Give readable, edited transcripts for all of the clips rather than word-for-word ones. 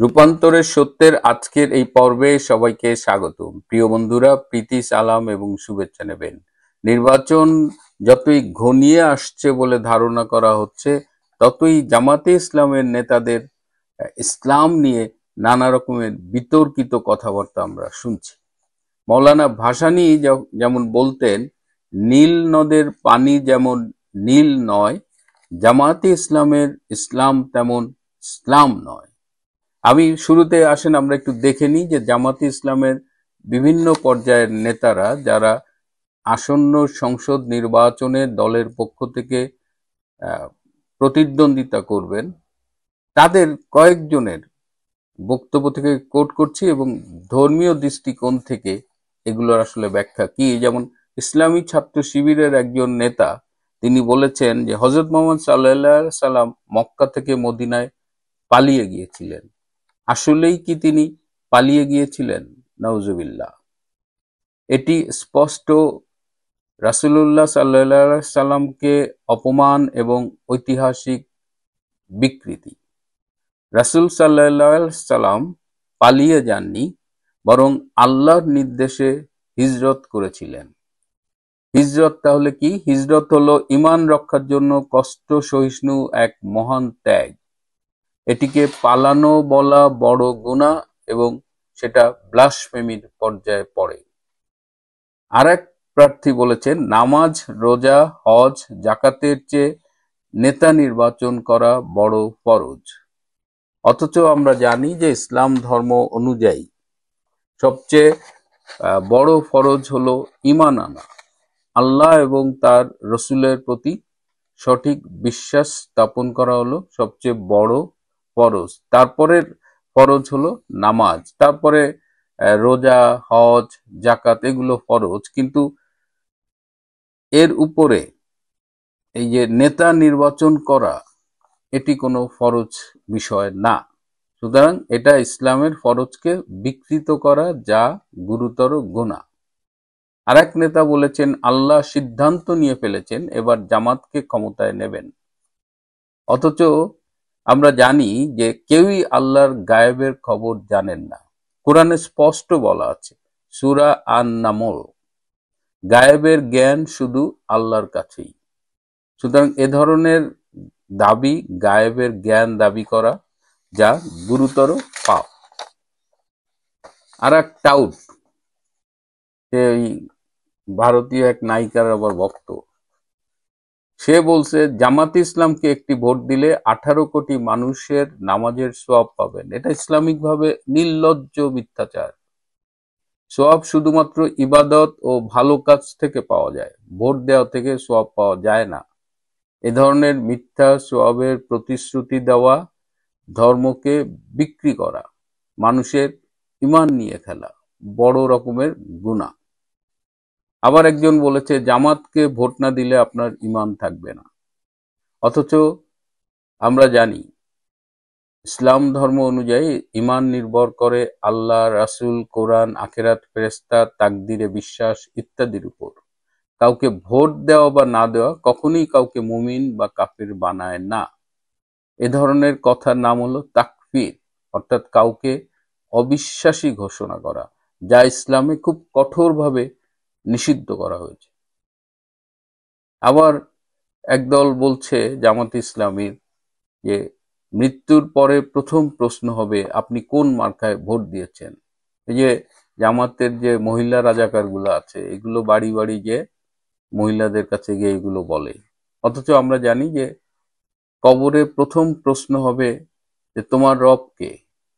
রূপান্তরের সত্যের আজকের এই পর্বে সবাইকে স্বাগতম। প্রিয় বন্ধুরা, প্রীতি, সালাম এবং শুভেচ্ছা নেবেন। নির্বাচন যতই ঘনিয়ে আসছে বলে ধারণা করা হচ্ছে, ততই জামাতে ইসলামের নেতাদের ইসলাম নিয়ে নানা রকমের বিতর্কিত কথাবার্তা আমরা শুনছি। মৌলানা ভাসানী যেমন বলতেন, নীল নদের পানি যেমন নীল নয়, জামাতে ইসলামের ইসলাম তেমন ইসলাম নয়। আমি শুরুতে আসেন আমরা একটু দেখে নিই যে জামাতে ইসলামের বিভিন্ন পর্যায়ের নেতারা যারা আসন্ন সংসদ নির্বাচনে দলের পক্ষ থেকে প্রতিদ্বন্দ্বিতা করবেন, তাদের কয়েকজনের বক্তব্য থেকে কোট করছি এবং ধর্মীয় দৃষ্টিকোণ থেকে এগুলোর আসলে ব্যাখ্যা কি। যেমন ইসলামী ছাত্র শিবিরের একজন নেতা, তিনি বলেছেন যে হযরত মুহাম্মদ সাল্লাল্লাহু আলাইহি সাল্লাম মক্কা থেকে মদিনায় পালিয়ে গিয়েছিলেন। আসলেই কি তিনি পালিয়ে গিয়েছিলেন? নাউজুবিল্লাহ। এটি স্পষ্ট রাসূলুল্লাহ সাল্লাল্লাহু আলাইহি সাল্লামকে অপমান এবং ঐতিহাসিক বিকৃতি। রাসূল সাল্লাল্লাহু আলাইহি সাল্লাম পালিয়ে যাননি, বরং আল্লাহর নির্দেশে হিজরত করেছিলেন। হিজরত তাহলে কি? হিজরত হলো ঈমান রক্ষার জন্য কষ্ট সহিষ্ণু এক মহান ত্যাগ। এটিকে পালানো বলা বড় গুনাহ এবং সেটা ব্লাসফেমির পর্যায়ে পড়ে। আরেক প্রার্থী বলেছেন, নামাজ, রোজা, হজ, যাকাতের চেয়ে নেতা নির্বাচন করা বড় ফরজ। অথচ আমরা জানি যে ইসলাম ধর্ম অনুযায়ী সবচেয়ে বড় ফরজ হলো ঈমান আনা, আল্লাহ এবং তার রসুলের প্রতি সঠিক বিশ্বাস স্থাপন করা হলো সবচেয়ে বড় ফরজ। তারপরের ফরজ হলো নামাজ, তারপরে রোজা, হজ, যাকাত এগুলো ফরজ। কিন্তু এর উপরে এই যে নেতা নির্বাচন করা, এটি কোনো ফরজ বিষয় না। সুতরাং এটা ইসলামের ফরজকে বিকৃত করা, যা গুরুতর গুনাহ। আরেক নেতা বলেছেন, আল্লাহ সিদ্ধান্ত নিয়ে ফেলেছেন, এবার জামাতকে ক্ষমতায় নেবেন। অথচ আমরা জানি যে কেউই আল্লাহর গায়েবের খবর জানেন না। কোরআনে স্পষ্ট বলা আছে, সূরা আন-নামল, গায়েবের জ্ঞান শুধু আল্লাহর কাছেই। সুতরাং এ ধরনের দাবি, গায়েবের জ্ঞান দাবি করা, যা গুরুতর পাপ। আর এক টাউট, এই ভারতীয় এক নায়িকার আবার ভক্ত, সে বলছে জামাতে ইসলামকে একটি ভোট দিলে 18 কোটি মানুষের নামাজের সওয়াব পাবেন। এটা ইসলামিকভাবে নির্লজ্জ মিথ্যাচার। সওয়াব শুধুমাত্র ইবাদত ও ভালো কাজ থেকে পাওয়া যায়, ভোট দেওয়া থেকে সওয়াব পাওয়া যায় না। এ ধরনের মিথ্যা সওয়াবের প্রতিশ্রুতি দেওয়া, ধর্মকে বিক্রি করা, মানুষের ঈমান নিয়ে খেলা, বড় রকমের গুনাহ। আবার একজন বলেছে, জামাতকে ভোট না দিলে আপনার ঈমান থাকবে না। অথচ আমরা জানি ইসলাম ধর্ম অনুযায়ী ঈমান নির্ভর করে আল্লাহ, রাসূল, কোরআন, আখিরাত, ফেরেশতা, তাকদীরে বিশ্বাস ইত্যাদির উপর। কাউকে ভোট দেওয়া বা না দেওয়া কখনোই কাউকে মুমিন বা কাফির বানায় না। এ ধরনের কথার নাম হলো তাকফির, অর্থাৎ কাউকে অবিশ্বাসী ঘোষণা করা, যা ইসলামে খুব কঠোরভাবে নিষিদ্ধ করা হয়েছে। আবার একদল বলছে জামাতে ইসলামীর যে মৃত্যুর পরে প্রথম প্রশ্ন হবে, আপনি কোন মার্কায় ভোট দিয়েছেন। এই যে জামাতের যে মহিলা রাজাকারগুলো আছে, এগুলো বাড়ি বাড়ি গিয়ে মহিলাদের কাছে গিয়ে এগুলো বলে। অথচ আমরা জানি যে কবরে প্রথম প্রশ্ন হবে যে তোমার রব কে,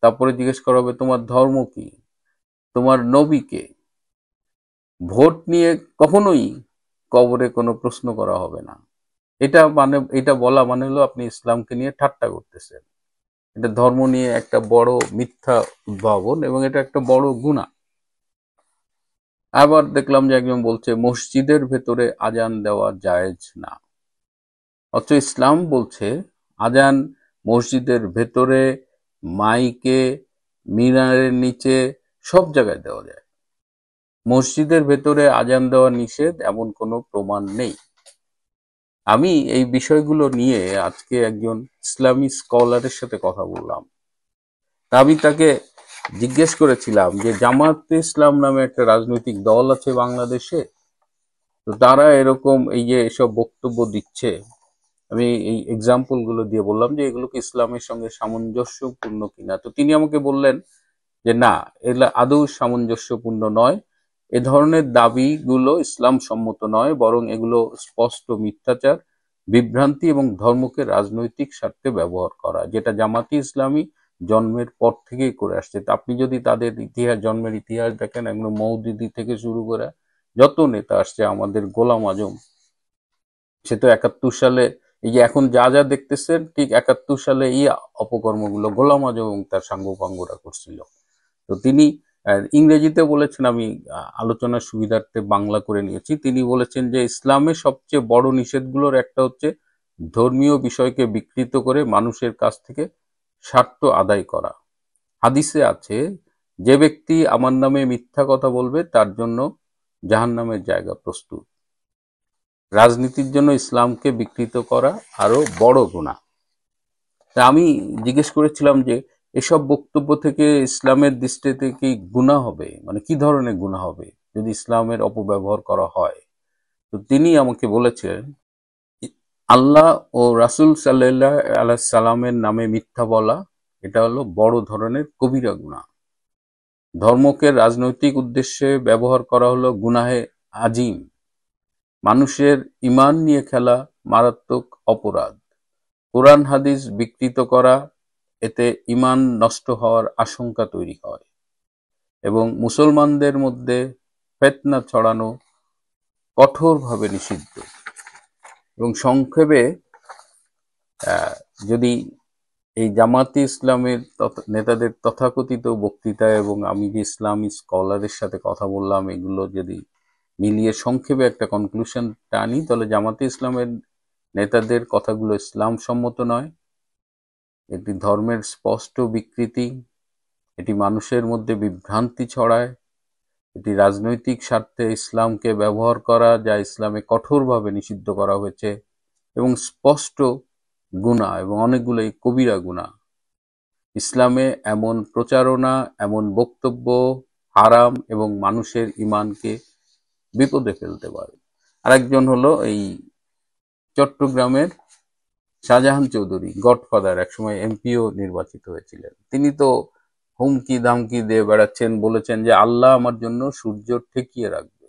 তারপরে জিজ্ঞেস করা হবে তোমার ধর্ম কি, তোমার নবী কে। ভোট নিয়ে কখনোই কবরে কোনো প্রশ্ন করা হবে না। এটা বলা মানে হলো আপনি ইসলামকে নিয়ে ঠাট্টা করতেছেন। এটা ধর্ম নিয়ে একটা বড় মিথ্যা উদ্ভাবন এবং এটা একটা বড় গুনাহ। আবার দেখলাম যে একজন বলছে মসজিদের ভেতরে আজান দেওয়া জায়েজ না। অথচ ইসলাম বলছে আজান মসজিদের ভেতরে, মাইকে, মিনারের নিচে, সব জায়গায় দেওয়া যায়। মসজিদের ভেতরে আজান দেওয়া নিষেধ এমন কোনো প্রমাণ নেই। আমি এই বিষয়গুলো নিয়ে আজকে একজন ইসলামী স্কলারের সাথে কথা বললাম। তা আমি তাকে জিজ্ঞেস করেছিলাম যে জামাতে ইসলাম নামে একটা রাজনৈতিক দল আছে বাংলাদেশে, তো তারা এরকম এই যে এসব বক্তব্য দিচ্ছে, আমি এই এক্সাম্পল গুলো দিয়ে বললাম যে এগুলো কি ইসলামের সঙ্গে সামঞ্জস্যপূর্ণ কিনা। তো তিনি আমাকে বললেন যে না, এগুলো আদৌ সামঞ্জস্যপূর্ণ নয়, এ ধরনের দাবিগুলো ইসলাম সম্মত নয়, বরং এগুলো স্পষ্ট মিথ্যাচার, বিভ্রান্তি এবং ধর্মকে রাজনৈতিক স্বার্থে ব্যবহার করা, যেটা জামাতি ইসলামী জন্মের পর থেকেই করে আসছে। তা আপনি যদি তাদের ইতিহাস, জন্মের ইতিহাস দেখেন, এগুলো মৌদুদি থেকে শুরু করে যত নেতা আসছে, আমাদের গোলাম আজম, সে তো 71 সালে, এই যে এখন যা যা দেখতেছেন ঠিক 71 সালে এই অপকর্মগুলো গোলাম আজম এবং তার সাঙ্গপাঙ্গরা করছিল। তো তিনি ইংরেজিতে বলেছেন, আমি আলোচনার সুবিধার্থে বাংলা করে নিয়েছি। তিনি বলেছেন যে ইসলামের সবচেয়ে বড় নিষেধগুলোর একটা হচ্ছে ধর্মীয় বিষয়কে বিকৃত করে মানুষের কাছ থেকে স্বার্থ আদায় করা। হাদিসে আছে, যে ব্যক্তি আমার নামে মিথ্যা কথা বলবে তার জন্য জাহান্নামের জায়গা প্রস্তুত। রাজনীতির জন্য ইসলামকে বিকৃত করা আরো বড় গুনাহ। তা আমি জিজ্ঞেস করেছিলাম যে এসব বক্তব্য থেকে ইসলামের দৃষ্টিতে কি গুনাহ হবে, মানে কি ধরনের গুনাহ হবে যদি ইসলামের অপব্যবহার করা হয়। তো তিনি আমাকে বলেছেন, আল্লাহ ও রাসূল সাল্লাল্লাহু আলাইহি সাল্লামের নামে মিথ্যা বলা, এটা হলো বড় ধরনের কবিরা গুনাহ। ধর্মকে রাজনৈতিক উদ্দেশ্যে ব্যবহার করা হলো গুনাহে আজিম। মানুষের ঈমান নিয়ে খেলা মারাত্মক অপরাধ। কোরআন হাদিস বিকৃত করা, এতে ঈমান নষ্ট হওয়ার আশঙ্কা তৈরি হয় এবং মুসলমানদের মধ্যে ফিতনা ছড়ানো কঠোরভাবে নিষিদ্ধ। এবং সংক্ষেপে যদি এই জামাতে ইসলামের নেতাদের তথাকথিত বক্তৃতা এবং আমি যে ইসলামী স্কলারের সাথে কথা বললাম, এগুলো যদি মিলিয়ে সংক্ষেপে একটা কনক্লুশন টানি, তাহলে জামাতে ইসলামের নেতাদের কথাগুলো ইসলাম সম্মত নয়, এটি ধর্মের স্পষ্ট বিকৃতি, এটি মানুষের মধ্যে বিভ্রান্তি ছড়ায়, এটি রাজনৈতিক স্বার্থে ইসলামকে ব্যবহার করা, যা ইসলামে কঠোরভাবে নিষিদ্ধ করা হয়েছে, এবং স্পষ্ট গুনাহ এবং অনেকগুলোই কবিরা গুনাহ। ইসলামে এমন প্রচারণা, এমন বক্তব্য হারাম এবং মানুষের ঈমানকে বিপদে ফেলতে পারে। আরেকজন হলো এই চট্টগ্রামের শাহজাহান চৌধুরী, গডফাদার, একসময় এমপিও নির্বাচিত হয়েছিলেন। তিনি তো হুমকি ধামকি দিয়ে বেড়াচ্ছেন, বলেছেন যে আল্লাহ আমার জন্য সূর্য ঠেকিয়ে রাখবে।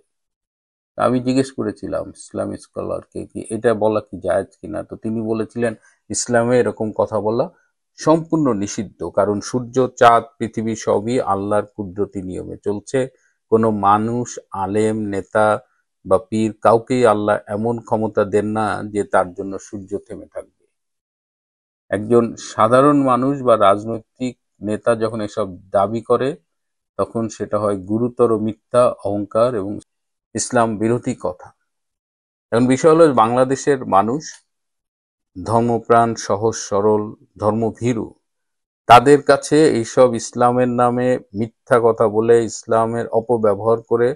আমি জিজ্ঞেস করেছিলাম ইসলামিক স্কলারকে কি এটা বলা কি জায়েজ কিনা, তো তিনি বলেছিলেন ইসলামে এরকম কথা বলা সম্পূর্ণ নিষিদ্ধ, কারণ সূর্য, চাঁদ, পৃথিবী সবই আল্লাহর কুদরতি নিয়মে চলছে। কোনো মানুষ, আলেম, নেতা বা পীর কাউকেই আল্লাহ এমন ক্ষমতা দেন না যে তার জন্য সূর্য থেমে থাকবে। একজন সাধারণ মানুষ বা রাজনৈতিক নেতা যখন এসব দাবি করে, তখন সেটা হয় গুরুতর মিথ্যা, অহংকার এবং ইসলাম বিরোধী কথা। এখন বিষয় হলো বাংলাদেশের মানুষ ধর্মপ্রাণ, সহজ সরল, ধর্মভীরু। তাদের কাছে এইসব ইসলামের নামে মিথ্যা কথা বলে, ইসলামের অপব্যবহার করে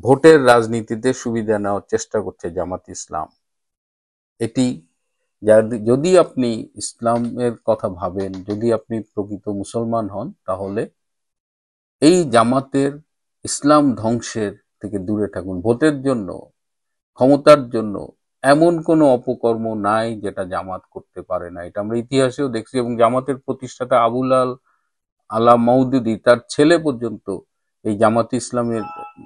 ভোটের রাজনীতিতে সুবিধা নেওয়ার চেষ্টা করছে জামাত ইসলাম। এটি যদি আপনি ইসলামের কথা ভাবেন, যদি আপনি প্রকৃত মুসলমান হন, তাহলে এই জামাতের ইসলাম ধ্বংসের থেকে দূরে থাকুন। ভোটের জন্য, ক্ষমতার জন্য এমন কোনো অপকর্ম নাই যেটা জামাত করতে পারে না, এটা আমরা ইতিহাসেও দেখছি। এবং জামাতের প্রতিষ্ঠাতা আবুল আলা মওদুদি, তার ছেলে পর্যন্ত এই জামাত ইসলামের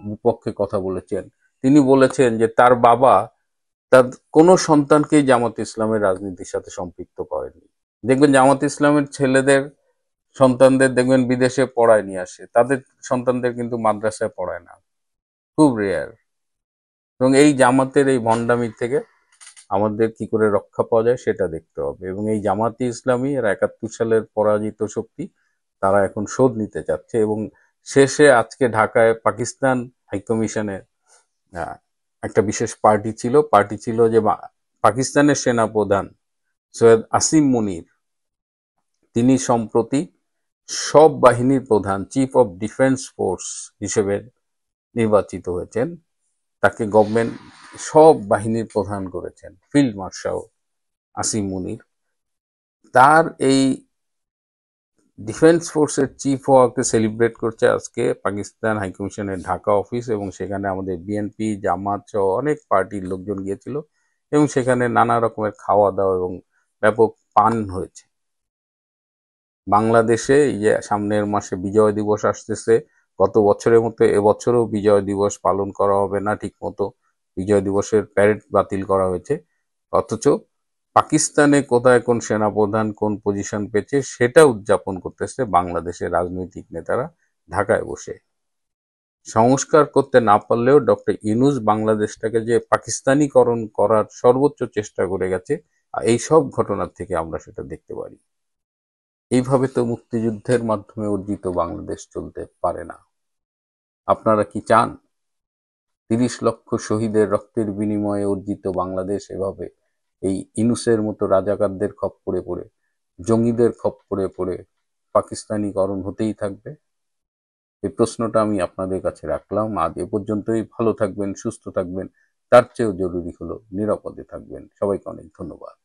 বিপক্ষে কথা বলেছেন। তিনি বলেছেন যে তার বাবা তার কোনো সন্তানকেই জামাত ইসলামের রাজনীতির সাথে সম্পৃক্ত করেনি। দেখবেন জামাত ইসলামের ছেলেদের, সন্তানদের দেখবেন বিদেশে পড়ায় নিয়ে আসে, তাদের সন্তানদের কিন্তু মাদ্রাসায় পড়ায় না, খুব রেয়ার। এবং এই জামাতের এই ভণ্ডামি থেকে আমাদের কি করে রক্ষা পাওয়া যায় সেটা দেখতে হবে। এবং এই জামাতি ইসলামী এর 71 সালের পরাজিত শক্তি, তারা এখন শোধ নিতে চাচ্ছে। এবং শেষে আজকে ঢাকায় পাকিস্তান হাইকমিশনে একটা বিশেষ পার্টি ছিল যে পাকিস্তানের সেনাপ্রধান সৈয়দ আসিম মুনির, তিনি সম্প্রতি সব বাহিনীর প্রধান, চিফ অফ ডিফেন্স ফোর্স হিসেবে নির্বাচিত হয়েছেন। তাকে গভর্নমেন্ট সব বাহিনীর প্রধান করেছেন, ফিল্ড মার্শাল আসিম মুনির। তার এই ডিফেন্স ফোর্সের চিফ হওয়াকে সেলিব্রেট করছে আজকে পাকিস্তান হাইকমিশনের ঢাকা অফিস, এবং সেখানে আমাদের বিএনপি, জামাত সহ অনেক পার্টির লোকজন গিয়েছিল, এবং সেখানে নানা রকমের খাওয়া দাওয়া এবং ব্যাপক পান হয়েছে। বাংলাদেশে এই যে সামনের মাসে বিজয় দিবস আসতেছে, গত বছরের মতো এবছরও বিজয় দিবস পালন করা হবে না ঠিক মতো, বিজয় দিবসের প্যারেড বাতিল করা হয়েছে। অথচ পাকিস্তানে কোথায় কোন সেনাপ্রধান কোন পজিশন পেয়েছে সেটা উদযাপন করতেছে বাংলাদেশের রাজনৈতিক নেতারা ঢাকায় বসে। সংস্কার করতে না পারলেও ডক্টর ইউনূস বাংলাদেশটাকে যে পাকিস্তানিকরণ করার সর্বোচ্চ চেষ্টা করে গেছে, এই সব ঘটনার থেকে আমরা সেটা দেখতে পারি। এইভাবে তো মুক্তিযুদ্ধের মাধ্যমে অর্জিত বাংলাদেশ চলতে পারে না। আপনারা কি চান ৩০ লক্ষ শহীদের রক্তের বিনিময়ে অর্জিত বাংলাদেশ এভাবে এই ইউনূসের মতো রাজাকারদের খপ্পরে পড়ে, জঙ্গিদের খপ্পরে পড়ে পাকিস্তানিকরণ হতেই থাকবে? এই প্রশ্নটা আমি আপনাদের কাছে রাখলাম। আজ এ পর্যন্তই। ভালো থাকবেন, সুস্থ থাকবেন। তার চেয়েও জরুরি হলো নিরাপদে থাকবেন। সবাইকে অনেক ধন্যবাদ।